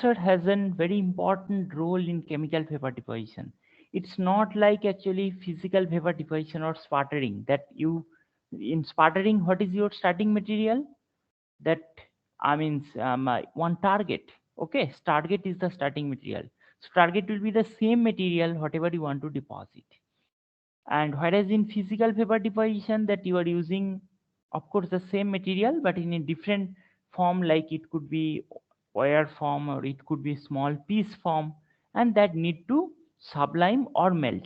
has a very important role in chemical vapor deposition. It's not like actually physical vapor deposition or sputtering that you in sputtering what is your starting material that means one target. Okay, target is the starting material. So target will be the same material whatever you want to deposit. And whereas in physical vapor deposition that you are using of course the same material but in a different form, like it could be wire form or it could be small piece form, and that need to sublime or melt.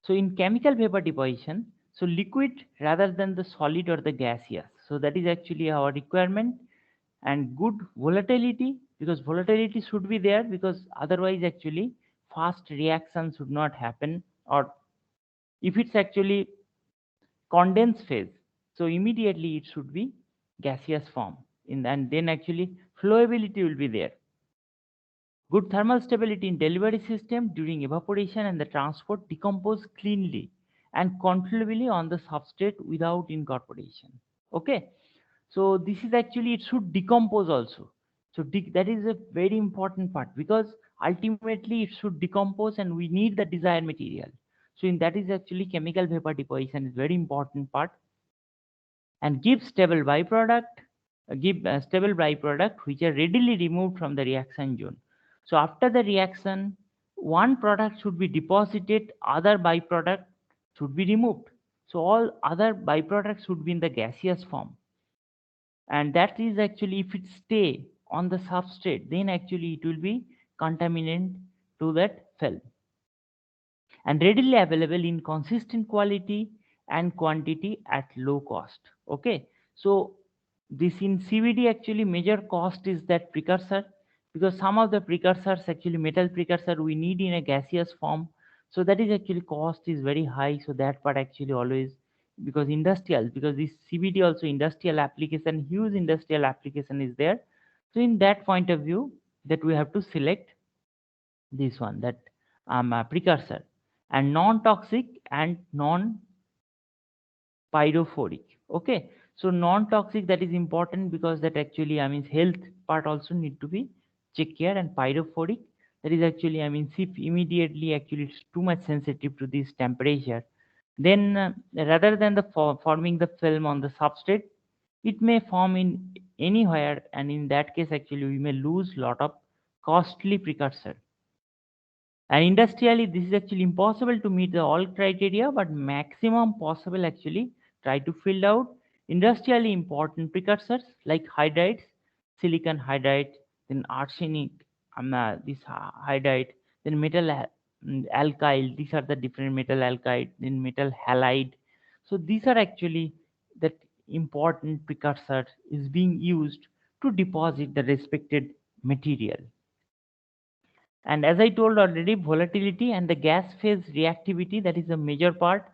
So in chemical vapor deposition, so liquid rather than the solid or the gaseous, so that is actually our requirement. And good volatility, because volatility should be there, because otherwise actually fast reaction should not happen. Or if it's actually condense phase, so immediately it should be gaseous form and then actually flowability will be there. Good thermal stability in delivery system during evaporation and the transport decompose cleanly and controllably on the substrate without incorporation. Okay, so this is actually it should decompose also. So that is a very important part, because ultimately it should decompose and we need the desired material. So in that is actually chemical vapor deposition is very important part. And give stable byproduct, give stable byproduct which are readily removed from the reaction zone. So after the reaction, one product should be deposited, other byproduct should be removed. So all other byproducts should be in the gaseous form, and that is actually if it stay on the substrate, then actually it will be contaminant to that film, and readily available in consistent quality and quantity at low cost. Okay, so this in CVD actually major cost is that precursor, because some of the precursors actually metal precursor we need in a gaseous form, so that is actually cost is very high. So that part actually always, because industrial, because this CVD also industrial application, huge industrial application is there. So in that point of view, that we have to select this one, that precursor, and non-toxic and non-pyrophoric. Okay, so non-toxic, that is important, because that actually means health part also need to be check care. And pyrophoric, that is actually if immediately actually it's too much sensitive to this temperature, then rather than the forming the film on the substrate, it may form in anywhere, and in that case actually we may lose lot of costly precursor. And industrially, this is actually impossible to meet the all criteria, but maximum possible actually try to fill out industrially important precursors like hydrides, silicon hydride, then arsenic, this hydride, then alkyl. These are the different metal alkyd, then metal halide. So these are actually that important precursor is being used to deposit the respected material. And as I told already, volatility and the gas phase reactivity, that is a major part.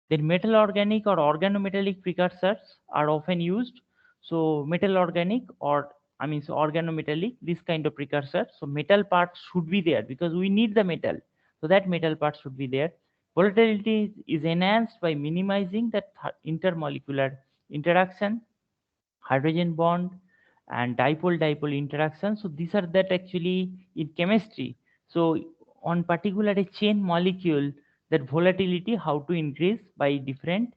Then metal organic or organometallic precursors are often used. So metal organic or so organometallic, this kind of precursor. So metal part should be there because we need the metal. So that metal part should be there. Volatility is enhanced by minimizing the intermolecular interaction, hydrogen bond, and dipole-dipole interaction. So these are that actually in chemistry. So on particular a chain molecule, that volatility how to increase by different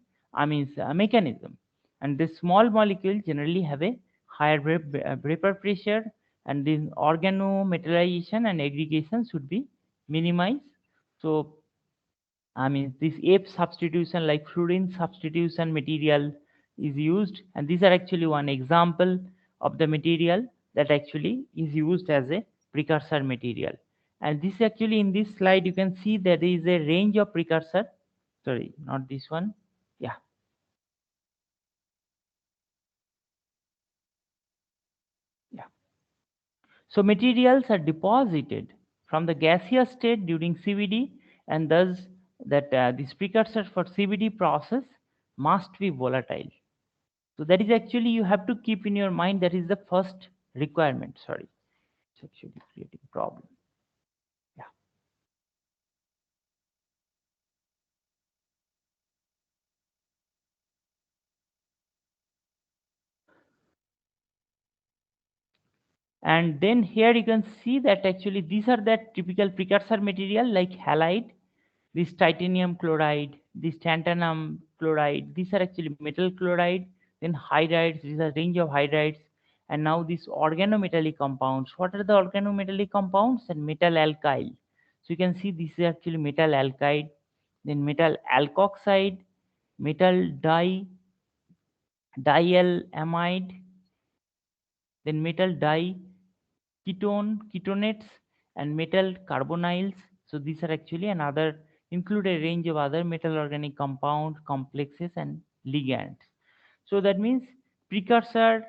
mechanism. And the small molecule generally have a higher vapor pressure, and the organometallization and aggregation should be minimized. So this F substitution, like fluorine substitution material is used, and these are actually one example of the material that actually is used as a precursor material. And this actually in this slide you can see that there is a range of precursor. Sorry, not this one. Yeah, yeah. So materials are deposited from the gaseous state during CVD, and thus that this precursor for CVD process must be volatile. So that is actually you have to keep in your mind, that is the first requirement. Sorry, it's actually creating problem. Yeah. And then here you can see that actually these are that typical precursor material like halide, this titanium chloride, this tantalum chloride. These are actually metal chloride, then hydrides. These are range of hydrides. And now these organometallic compounds. What are the organometallic compounds? And metal alkyl. So you can see this is actually metal alkyd, then metal alkoxide, metal dialamide, then metal ketonates, and metal carbonyls. So these are actually another include a range of other metal organic compound complexes and ligands. So that means precursor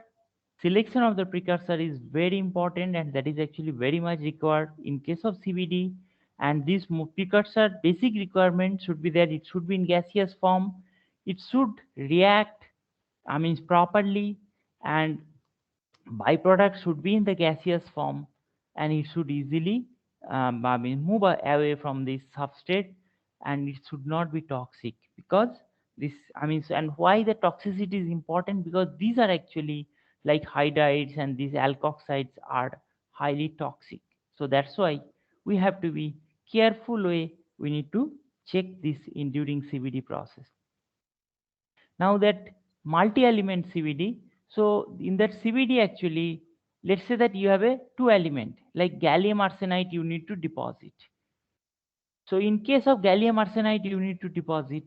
selection of the precursor is very important, and that is actually very much required in case of CVD. And this precursor basic requirement should be that it should be in gaseous form, it should react, I mean properly, and byproduct should be in the gaseous form, and it should easily I mean move away from this substrate, and it should not be toxic because this I mean and why the toxicity is important, because these are actually like hydrides and these alkoxides are highly toxic. So that's why we have to be careful way we need to check this in during CVD process. Now that multi-element CVD, so in that CVD actually, let's say that you have a two element like gallium arsenide you need to deposit. So in case of gallium arsenide you need to deposit,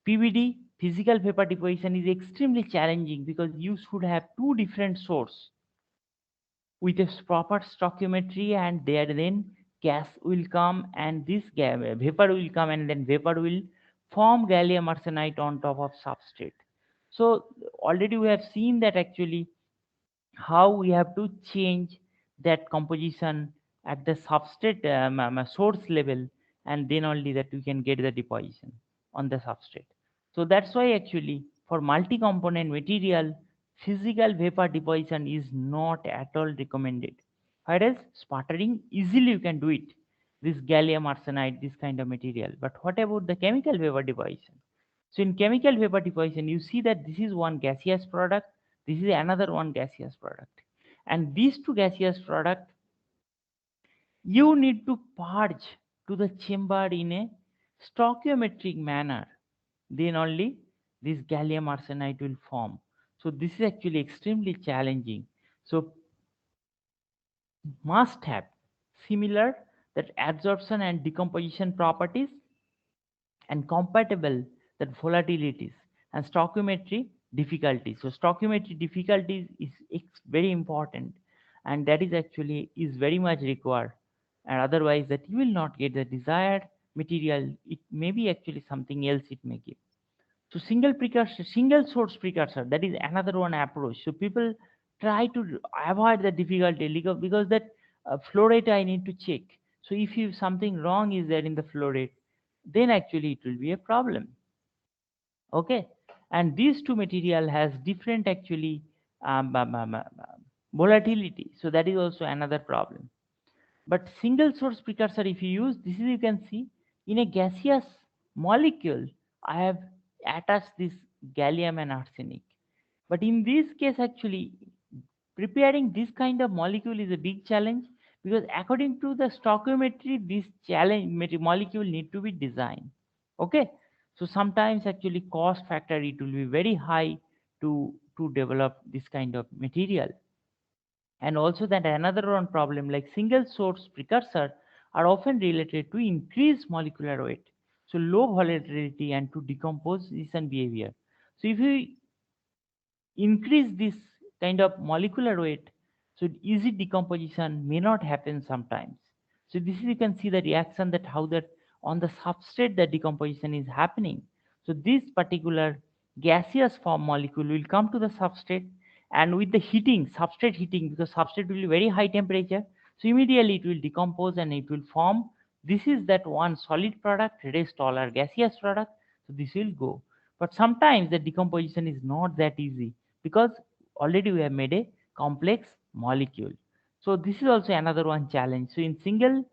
PVD physical vapor deposition is extremely challenging because you should have two different source with a proper stoichiometry, and there then gas will come and this vapor will come and then vapor will form gallium arsenide on top of substrate. So already we have seen that actually how we have to change that composition at the substrate source level, and then only that we can get the deposition on the substrate. So that's why actually for multi-component material, physical vapor deposition is not at all recommended. Whereas sputtering, easily you can do it. This gallium arsenide, this kind of material. But what about the chemical vapor deposition? So in chemical vapor deposition, you see that this is one gaseous product, this is another one gaseous product. And these two gaseous product, you need to purge to the chamber in a stoichiometric manner. Then only this gallium arsenide will form. So this is actually extremely challenging. So must have similar that absorption and decomposition properties and compatible that volatilities and stoichiometry difficulties. So stoichiometry difficulties is very important, and that is actually is very much required, and otherwise that you will not get the desired material. It may be actually something else it may give. So single precursor, single source precursor, that is another one approach. So people try to avoid the difficulty because that flow rate I need to check. So if you something wrong is there in the flow rate, then actually it will be a problem. Okay, and these two material has different actually volatility. So that is also another problem. But single source precursor, if you use, this is you can see in a gaseous molecule, I have attached this gallium and arsenic. But in this case, actually, preparing this kind of molecule is a big challenge because according to the stoichiometry, this molecule need to be designed. Okay, so sometimes actually cost factor it will be very high to develop this kind of material. And also that another one problem like single source precursor are often related to increased molecular weight, so low volatility and to decomposition behavior. So if you increase this kind of molecular weight, so easy decomposition may not happen sometimes. So this is you can see the reaction that how that on the substrate the decomposition is happening. So this particular gaseous form molecule will come to the substrate, and with the heating, substrate heating, because substrate will be very high temperature, so immediately it will decompose and it will form. This is that one solid product, rest all are gaseous product. So this will go. But sometimes the decomposition is not that easy because already we have made a complex molecule. So this is also another one challenge. So in single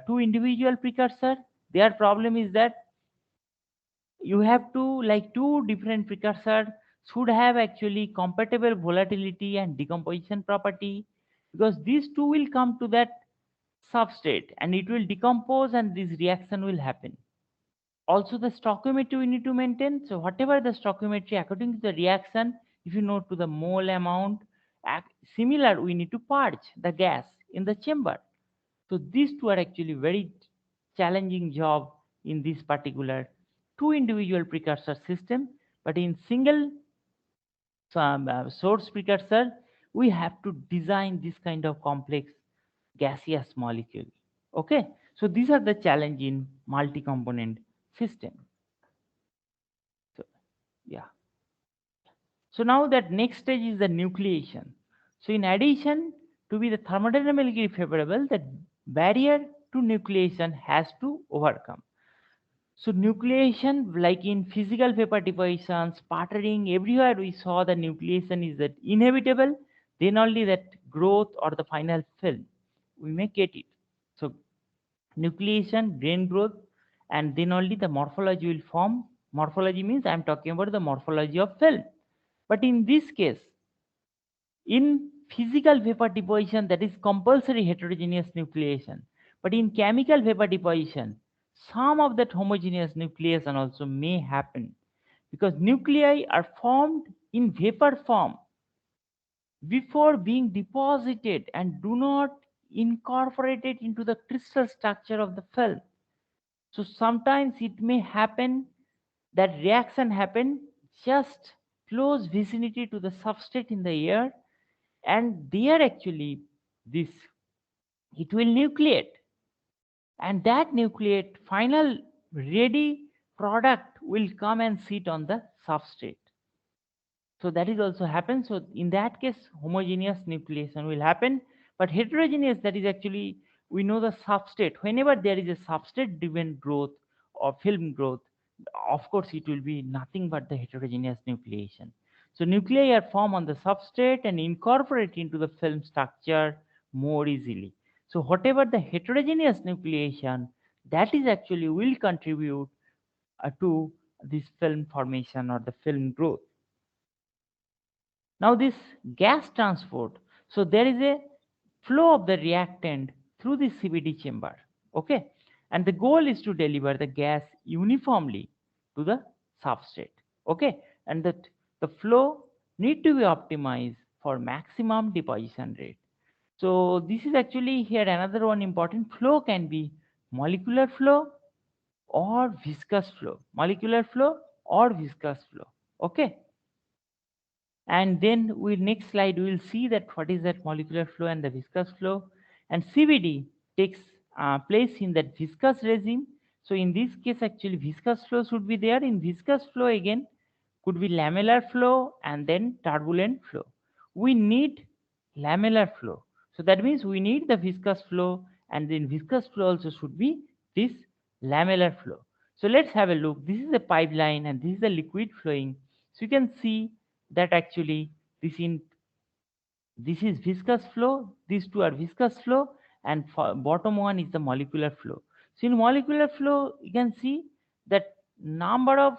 two individual precursor, their problem is that you have to like two different precursor should have actually compatible volatility and decomposition property, because these two will come to that substrate and it will decompose and this reaction will happen. Also the stoichiometry we need to maintain. So whatever the stoichiometry according to the reaction, if you know to the mole amount, similar we need to purge the gas in the chamber. So these two are actually very challenging job in this particular two individual precursor system. But in single source precursor, we have to design this kind of complex gaseous molecule. Okay, so these are the challenge in multi-component system. So yeah. So now that next stage is the nucleation. So in addition to be the thermodynamically favorable, the barrier to nucleation has to overcome. So nucleation, like in physical vapor deposition, sputtering, everywhere we saw the nucleation is that inevitable, then only that growth or the final film, we may get it. So nucleation, grain growth, and then only the morphology will form. Morphology means I am talking about the morphology of film. But in this case, in physical vapor deposition, that is compulsory heterogeneous nucleation. But in chemical vapor deposition, some of that homogeneous nucleation also may happen because nuclei are formed in vapor form before being deposited and do not incorporate it into the crystal structure of the film. So sometimes it may happen that reaction happen just close vicinity to the substrate in the air, and there actually this it will nucleate, and that nucleate final ready product will come and sit on the substrate. So that is also happen. So in that case homogeneous nucleation will happen, but heterogeneous, that is actually we know the substrate, whenever there is a substrate driven growth or film growth, of course it will be nothing but the heterogeneous nucleation. So nuclei are formed on the substrate and incorporate into the film structure more easily. So whatever the heterogeneous nucleation, that is actually will contribute to this film formation or the film growth. Now this gas transport, so there is a flow of the reactant through the CVD chamber, okay? And the goal is to deliver the gas uniformly to the substrate, okay? And that the flow need to be optimized for maximum deposition rate. So this is actually here another one important. Flow can be molecular flow or viscous flow, molecular flow or viscous flow, okay? And then we next slide we will see that what is that molecular flow and the viscous flow, and CVD takes place in that viscous regime. So in this case actually viscous flow should be there. In viscous flow again could be lamellar flow and then turbulent flow. We need lamellar flow, so that means we need the viscous flow, and then viscous flow also should be this lamellar flow. So let's have a look. This is a pipeline and this is the liquid flowing. So you can see that actually this in this is viscous flow, these two are viscous flow, and bottom one is the molecular flow. So in molecular flow you can see that number of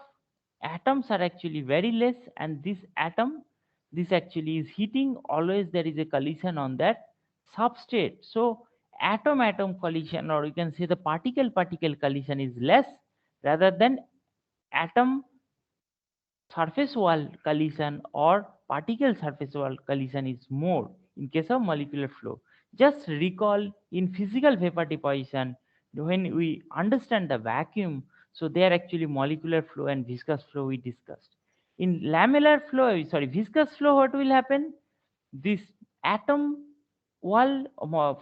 atoms are actually very less, and this atom, this actually is heating, always there is a collision on that substrate. So atom atom collision, or you can say the particle particle collision, is less rather than atom surface wall collision or particle surface wall collision is more in case of molecular flow. Just recall in physical vapor deposition, when we understand the vacuum, so they are actually molecular flow and viscous flow we discussed. In lamellar flow, sorry, viscous flow, what will happen? This atom wall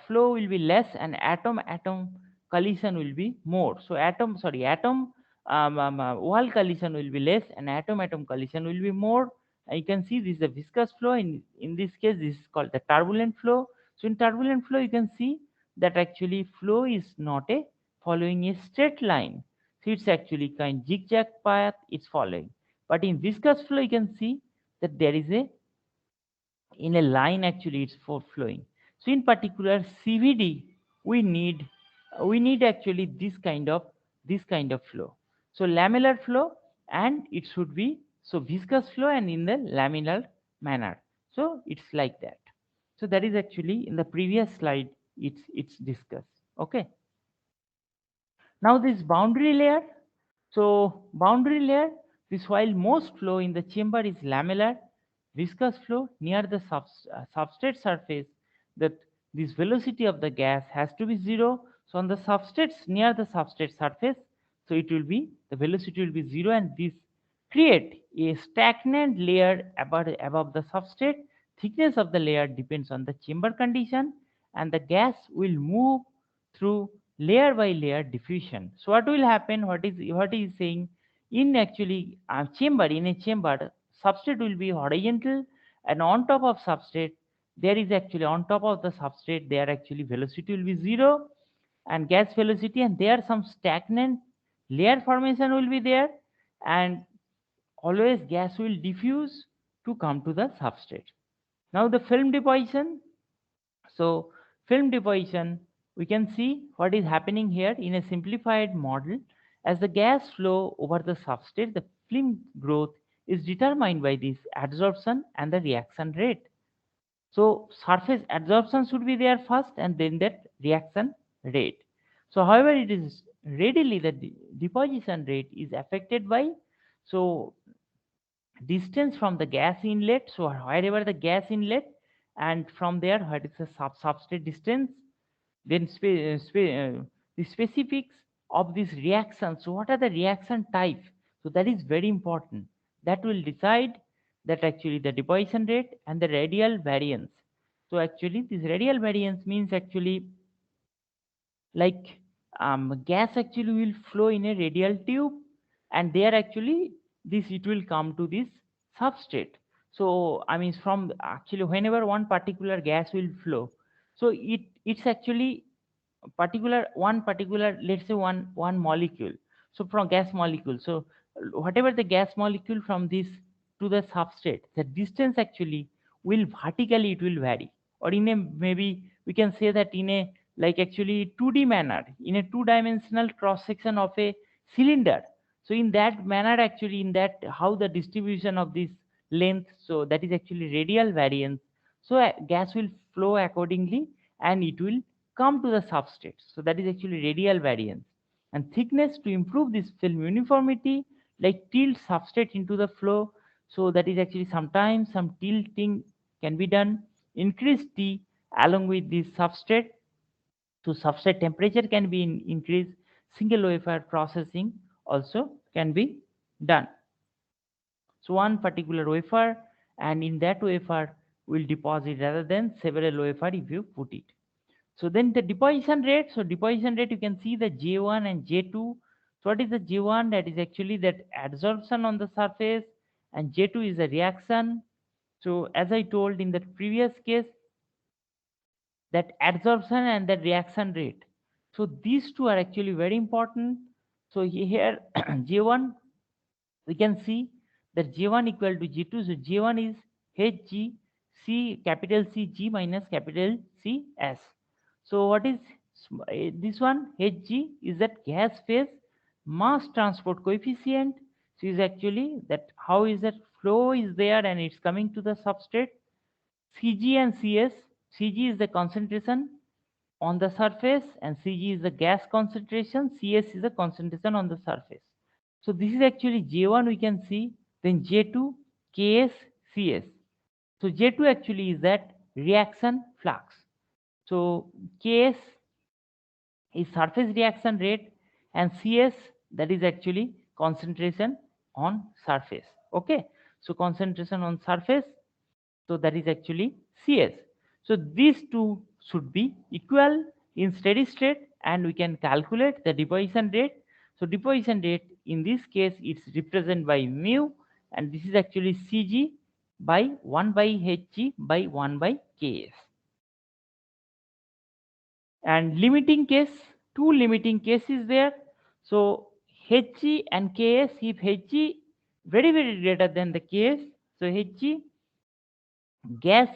flow will be less and atom atom collision will be more. So atom wall collision will be less and atom atom collision will be more. And you can see this is the viscous flow. In this case this is called the turbulent flow. So in turbulent flow you can see that actually flow is not a following a straight line, so it's actually kind zigzag path it's following. But in viscous flow you can see that there is a in a line actually it's for flowing. So in particular CVD we need actually this kind of flow. So lamellar flow, and it should be so viscous flow and in the laminar manner. So it's like that. So that is actually in the previous slide, it's discussed. Okay. Now this boundary layer. So boundary layer, this while most flow in the chamber is lamellar, viscous flow near the substrate surface, that this velocity of the gas has to be zero. So on the substrates near the substrate surface, so it will be, the velocity will be zero, and this create a stagnant layer above the substrate. Thickness of the layer depends on the chamber condition, and the gas will move through layer by layer diffusion. So what will happen? What is saying? In actually chamber, in a chamber, substrate will be horizontal, and on top of substrate there is actually, on top of the substrate there actually velocity will be zero and gas velocity, and there some stagnant layer formation will be there, and always gas will diffuse to come to the substrate. Now the film deposition. So film deposition, we can see what is happening here in a simplified model. As the gas flow over the substrate, the film growth is determined by this adsorption and the reaction rate. So surface adsorption should be there first, and then that reaction rate. So however, it is readily the deposition rate is affected by, so distance from the gas inlet. So wherever the gas inlet, and from there what is the substrate distance, then the specifics of this reaction. So what are the reaction type? So that is very important. That will decide that actually the deposition rate and the radial variance. So actually this radial variance means actually like gas actually will flow in a radial tube, and there actually this it will come to this substrate. So I mean, from actually whenever one particular gas will flow, so it's actually particular, one particular, let's say one molecule, so from gas molecule, so whatever the gas molecule from this to the substrate, the distance actually will vertically it will vary, or in a, maybe we can say that in a like actually 2D manner, in a two-dimensional cross section of a cylinder. So in that manner actually, in that how the distribution of this length, so that is actually radial variance. So gas will flow accordingly, and it will come to the substrate. So that is actually radial variance. And thickness, to improve this film uniformity, like tilt substrate into the flow. So that is actually sometimes some tilting can be done. Increase T along with this substrate. So substrate temperature can be increased. Single wafer processing also can be done. So one particular wafer, and in that wafer will deposit rather than several wafer if you put it. So then the deposition rate. So deposition rate, you can see the J1 and J2. So what is the J1? That is actually that adsorption on the surface, and J2 is the reaction. So as I told in the previous case, that adsorption and the reaction rate. So these two are actually very important. So here J1, we can see that J1 equal to J2. So J1 is Hg C, capital C G minus capital C S. So what is this one? Hg is that gas phase mass transport coefficient. So is actually that how is that flow is there and it's coming to the substrate. Cg and Cs. Cg is the concentration on the surface, and Cg is the gas concentration, Cs is the concentration on the surface. So this is actually J1 we can see, then J2, Ks, Cs. So J2 actually is that reaction flux. So Ks is surface reaction rate, and Cs, that is actually concentration on surface. Okay, so concentration on surface, so that is actually Cs. So these two should be equal in steady state, and we can calculate the deposition rate. So deposition rate in this case it's represented by mu, and this is actually Cg by 1 by Hg by 1 by Ks. And limiting case, two limiting cases there. So Hg and Ks, if Hg very greater than the Ks, so Hg gas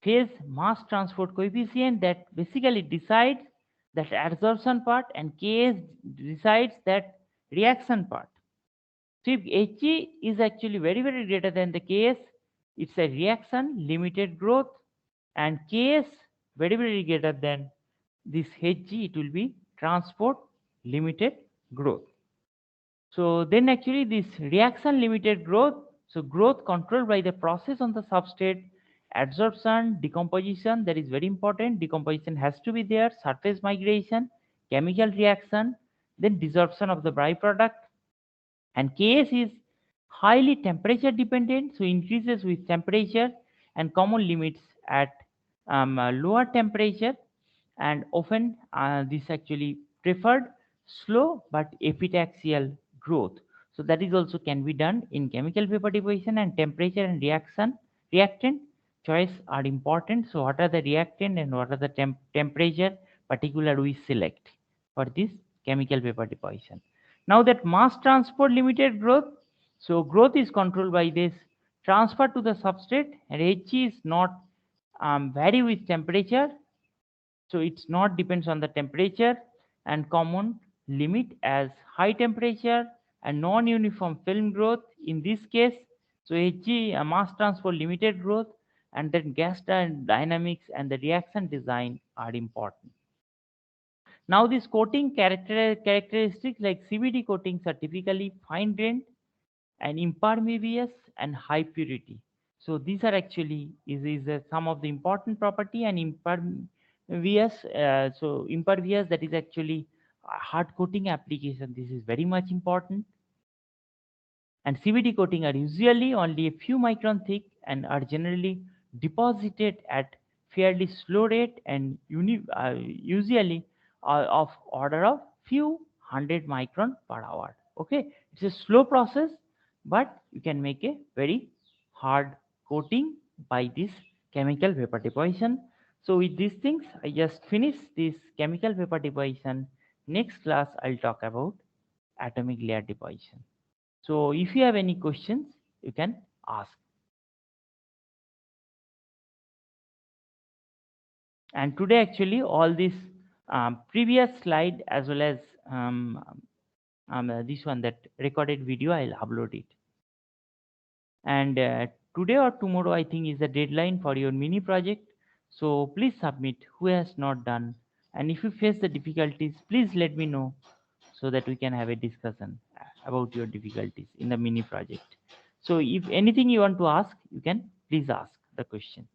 phase mass transport coefficient, that basically decides that adsorption part, and Ks decides that reaction part. So if Hg is actually very greater than the Ks, it's a reaction limited growth. and Ks very greater than this Hg, it will be transport limited growth. So then actually this reaction limited growth, so growth controlled by the process on the substrate, adsorption, decomposition, that is very important, decomposition has to be there, surface migration, chemical reaction, then desorption of the byproduct. And Ks is highly temperature dependent, so increases with temperature and common limits at lower temperature, and often this actually preferred slow but epitaxial growth. So that is also can be done in chemical vapor deposition, and temperature and reactant choice are important. So what are the reactant and what are the temperature particular we select for this chemical vapor deposition. Now that mass transport limited growth, so growth is controlled by this transfer to the substrate, and Hg is not vary with temperature, so it's not depends on the temperature, and common limit as high temperature and non-uniform film growth in this case. So Hg mass transport limited growth, and then gas dynamics and the reaction design are important. Now this coating characteristics like CVD coatings are typically fine grained and impermeabilis and high purity. So these are actually is some of the important property. And impervious. So impervious, that is actually a hard coating application. This is very much important. And CVD coating are usually only a few micron thick and are generally deposited at fairly slow rate, and usually of order of few hundred micron per hour. Okay, it's a slow process, but you can make a very hard coating by this chemical vapor deposition. So with these things, I just finish this chemical vapor deposition. Next class, I'll talk about atomic layer deposition. So if you have any questions, you can ask. And today actually all this previous slide as well as this one, that recorded video, I'll upload it. And today or tomorrow I think is the deadline for your mini project. So please submit who has not done. And if you face the difficulties, please let me know so that we can have a discussion about your difficulties in the mini project. So if anything you want to ask, you can please ask the question.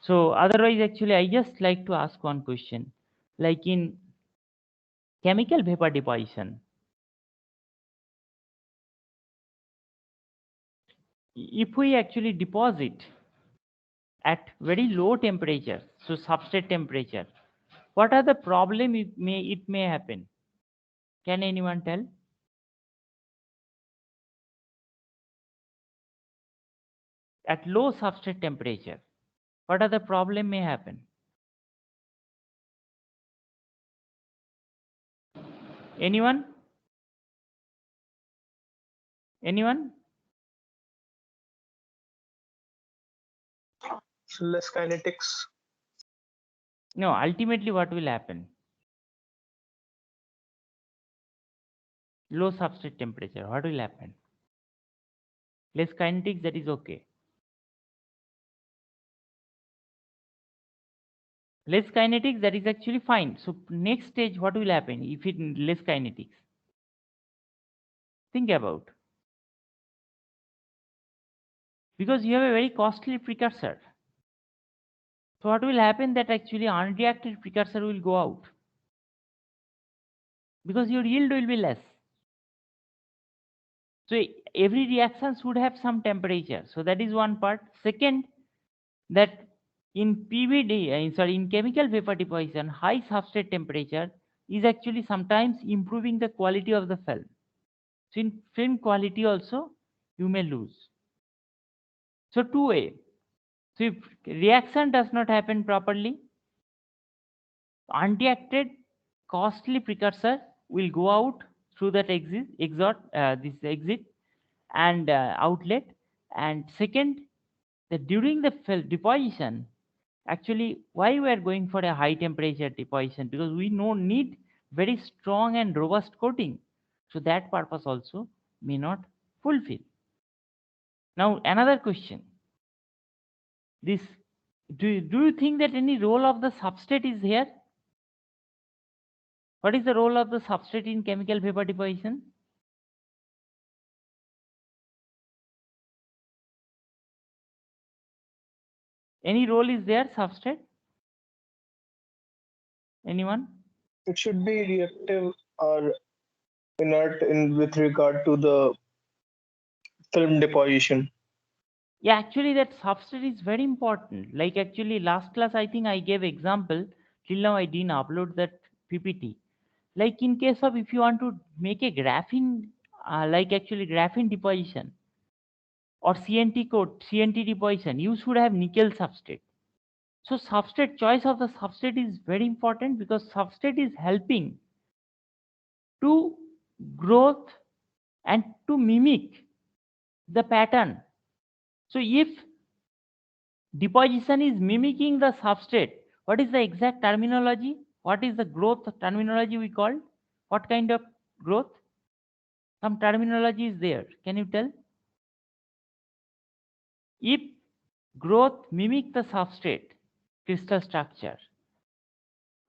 So otherwise, actually, I just like to ask one question. Like in chemical vapor deposition, if we actually deposit at very low temperature, so substrate temperature, what are the problem it may happen? Can anyone tell? At low substrate temperature, what are the problem may happen? Anyone? Anyone? Less kinetics. No, ultimately what will happen? Low substrate temperature, what will happen? Less kinetics, that is okay. Less kinetics, that is actually fine. So next stage, what will happen if it less kinetics? Think about. Because you have a very costly precursor. So what will happen that actually unreacted precursor will go out? Because your yield will be less. So every reaction should have some temperature. So that is one part. Second, that in PVD, in chemical vapor deposition, high substrate temperature is actually sometimes improving the quality of the film. So in film quality also, you may lose. So 2A. So if reaction does not happen properly, unreacted costly precursor will go out through that this exit and outlet. And second, that during the deposition, actually why we are going for a high temperature deposition, because we need very strong and robust coating. So that purpose also may not fulfill. Now another question. This do you think that any role of the substrate is here? What is the role of the substrate in chemical vapor deposition? Any role is there, substrate? Anyone? It should be reactive or inert in with regard to the film deposition. Yeah, actually that substrate is very important. Like actually last class I think I gave example. Till now I didn't upload that PPT. Like in case of if you want to make a graphene, like actually graphene deposition or CNT deposition, you should have nickel substrate. So substrate, choice of the substrate is very important because substrate is helping to growth and to mimic the pattern. So if deposition is mimicking the substrate, what is the exact terminology? What is the growth terminology we called? What kind of growth? Some terminology is there. Can you tell? If growth mimic the substrate crystal structure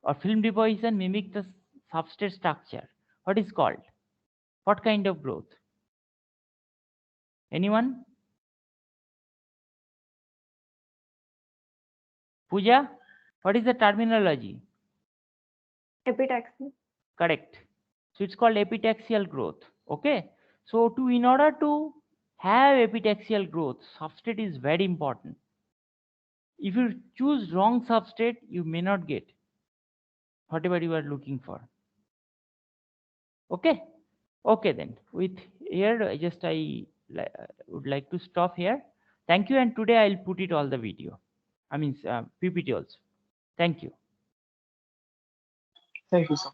or film deposition mimic the substrate structure, what is called? What kind of growth? Anyone? Pooja, what is the terminology? Epitaxy. Correct. So it's called epitaxial growth. Okay. So in order to have epitaxial growth, substrate is very important. If you choose wrong substrate, you may not get whatever you are looking for. Okay. Okay then. With here, I would like to stop here. Thank you. And today I'll put it all the video. I mean PPT also. Thank you. Thank you, sir.